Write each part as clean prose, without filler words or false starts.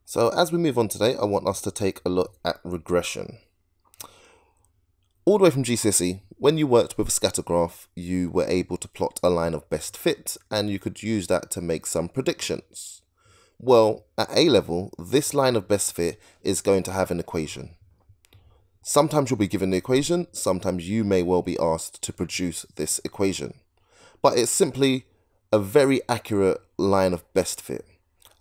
So as we move on today, I want us to take a look at regression. All the way from GCSE, when you worked with a scatter graph, you were able to plot a line of best fit and you could use that to make some predictions. Well, at A level, this line of best fit is going to have an equation. Sometimes you'll be given the equation, sometimes you may well be asked to produce this equation. But it's simply a very accurate line of best fit.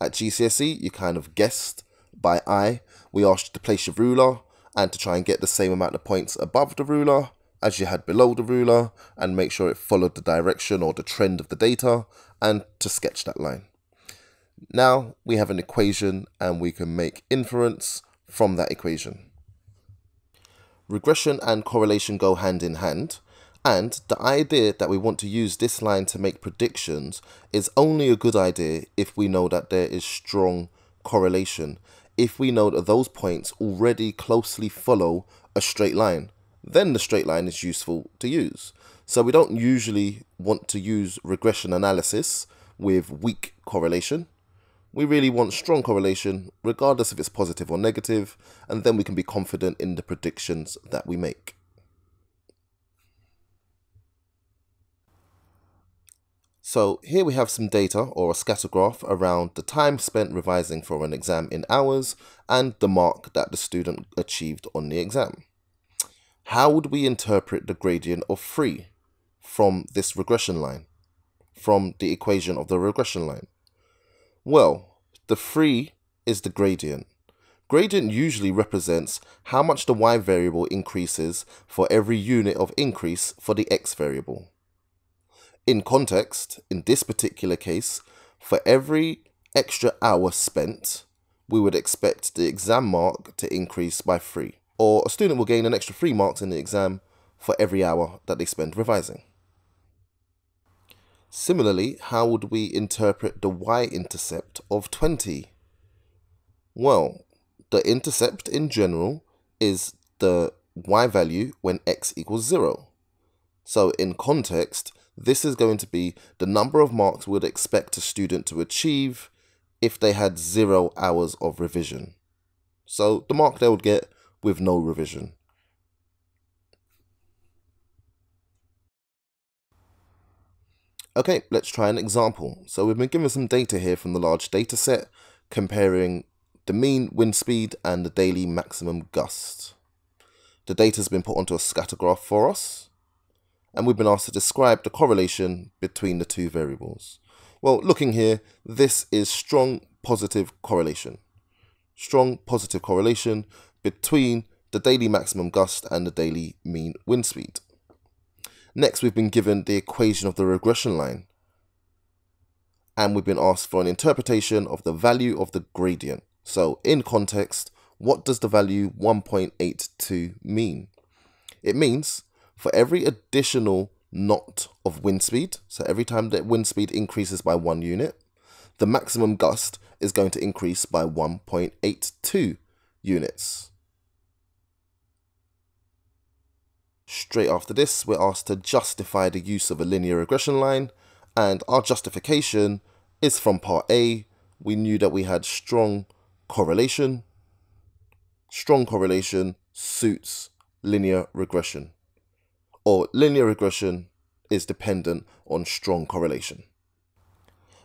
At GCSE, you kind of guessed by eye. We asked you to place your ruler and to try and get the same amount of points above the ruler as you had below the ruler and make sure it followed the direction or the trend of the data and to sketch that line. Now we have an equation and we can make inference from that equation. Regression and correlation go hand in hand, and the idea that we want to use this line to make predictions is only a good idea if we know that there is strong correlation. If we know that those points already closely follow a straight line, then the straight line is useful to use. So we don't usually want to use regression analysis with weak correlation. We really want strong correlation, regardless if it's positive or negative, and then we can be confident in the predictions that we make. So here we have some data or a scatter graph around the time spent revising for an exam in hours and the mark that the student achieved on the exam. How would we interpret the gradient of 3 from this regression line, from the equation of the regression line? Well, the 3 is the gradient. Gradient usually represents how much the y variable increases for every unit of increase for the x variable. In context, in this particular case, for every extra hour spent, we would expect the exam mark to increase by 3. Or a student will gain an extra 3 marks in the exam for every hour that they spend revising. Similarly, how would we interpret the y-intercept of 20? Well, the intercept in general is the y value when x equals 0. So in context, this is going to be the number of marks we would expect a student to achieve if they had 0 hours of revision. So the mark they would get with no revision. Okay, let's try an example. So we've been given some data here from the large data set comparing the mean wind speed and the daily maximum gust. The data has been put onto a scatter graph for us, and we've been asked to describe the correlation between the two variables. Well, looking here, this is strong positive correlation. Strong positive correlation between the daily maximum gust and the daily mean wind speed. Next, we've been given the equation of the regression line, and we've been asked for an interpretation of the value of the gradient. So in context, what does the value 1.82 mean? It means for every additional knot of wind speed, so every time that wind speed increases by 1 unit, the maximum gust is going to increase by 1.82 units. Straight after this, we're asked to justify the use of a linear regression line, and our justification is from part A. We knew that we had strong correlation. Strong correlation suits linear regression, or linear regression is dependent on strong correlation.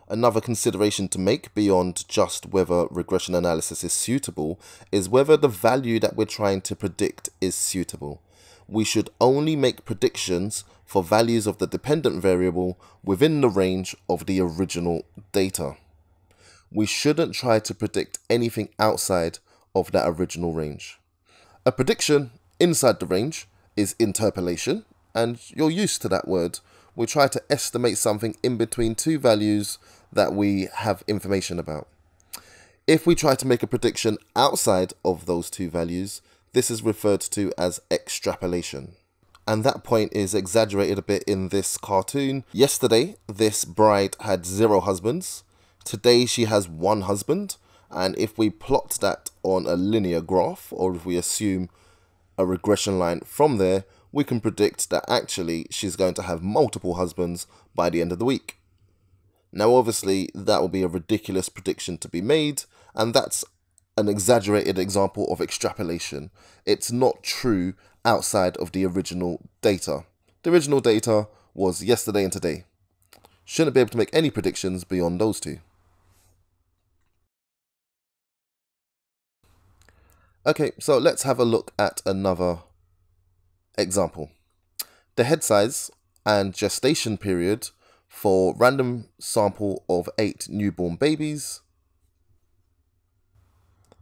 Another consideration to make beyond just whether regression analysis is suitable is whether the value that we're trying to predict is suitable. We should only make predictions for values of the dependent variable within the range of the original data. We shouldn't try to predict anything outside of that original range. A prediction inside the range is interpolation, and you're used to that word. We try to estimate something in between two values that we have information about. If we try to make a prediction outside of those two values, this is referred to as extrapolation. And that point is exaggerated a bit in this cartoon. Yesterday, this bride had 0 husbands. Today, she has 1 husband. And if we plot that on a linear graph, or if we assume a regression line from there, we can predict that actually she's going to have multiple husbands by the end of the week. Now, obviously, that will be a ridiculous prediction to be made, and that's an exaggerated example of extrapolation. It's not true outside of the original data. The original data was yesterday and today. Shouldn't be able to make any predictions beyond those two. Okay, so let's have a look at another example. The head size and gestation period for random sample of 8 newborn babies.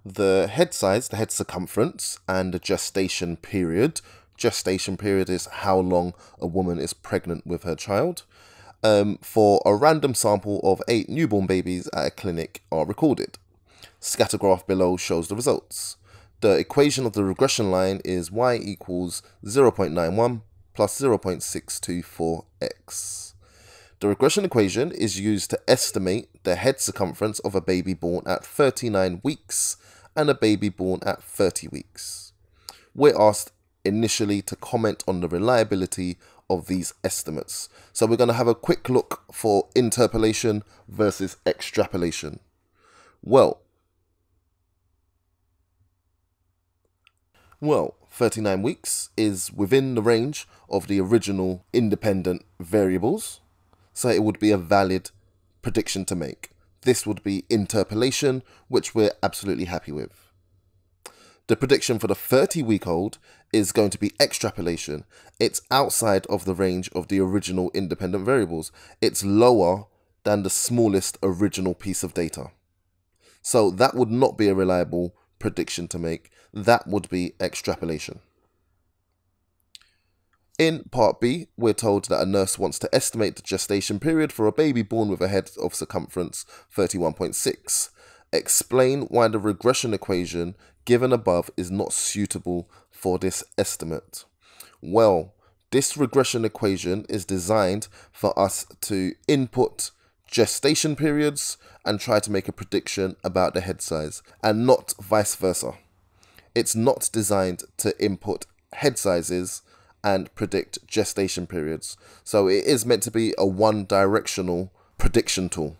The head size, the head circumference, and the gestation period. Gestation period is how long a woman is pregnant with her child. For a random sample of 8 newborn babies at a clinic are recorded. Scatter graph below shows the results. The equation of the regression line is y equals 0.91 plus 0.624x. The regression equation is used to estimate the head circumference of a baby born at 39 weeks and a baby born at 30 weeks. We're asked initially to comment on the reliability of these estimates. So we're going to have a quick look for interpolation versus extrapolation. Well, 39 weeks is within the range of the original independent variables, so it would be a valid prediction to make. This would be interpolation, which we're absolutely happy with. The prediction for the 30-week-old is going to be extrapolation. It's outside of the range of the original independent variables. It's lower than the smallest original piece of data. So that would not be a reliable prediction to make. That would be extrapolation. In part B, we're told that a nurse wants to estimate the gestation period for a baby born with a head of circumference 31.6. Explain why the regression equation given above is not suitable for this estimate. Well, this regression equation is designed for us to input gestation periods and try to make a prediction about the head size, and not vice versa. It's not designed to input head sizes and predict gestation periods. So it is meant to be a one-directional prediction tool.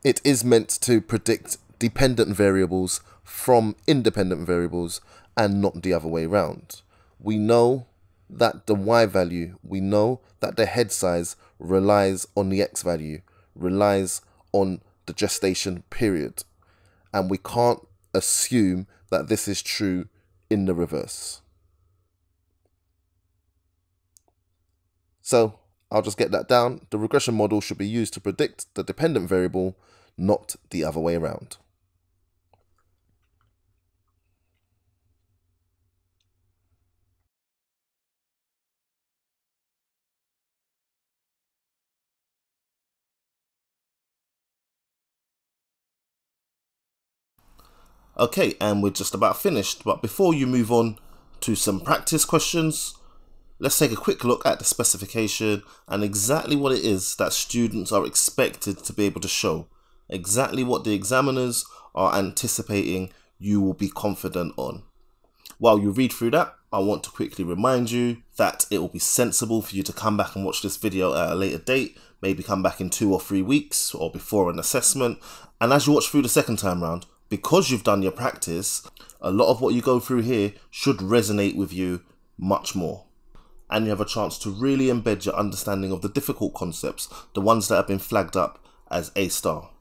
It is meant to predict dependent variables from independent variables and not the other way around. We know that the y value, we know that the head size relies on the x value, relies on the gestation period, and we can't assume that this is true in the reverse. So I'll just get that down. The regression model should be used to predict the dependent variable, not the other way around. Okay, and we're just about finished, but before you move on to some practice questions, let's take a quick look at the specification and exactly what it is that students are expected to be able to show, exactly what the examiners are anticipating you will be confident on. While you read through that, I want to quickly remind you that it will be sensible for you to come back and watch this video at a later date, maybe come back in 2 or 3 weeks or before an assessment, and as you watch through the second time round, because you've done your practice, a lot of what you go through here should resonate with you much more. And you have a chance to really embed your understanding of the difficult concepts, the ones that have been flagged up as A star.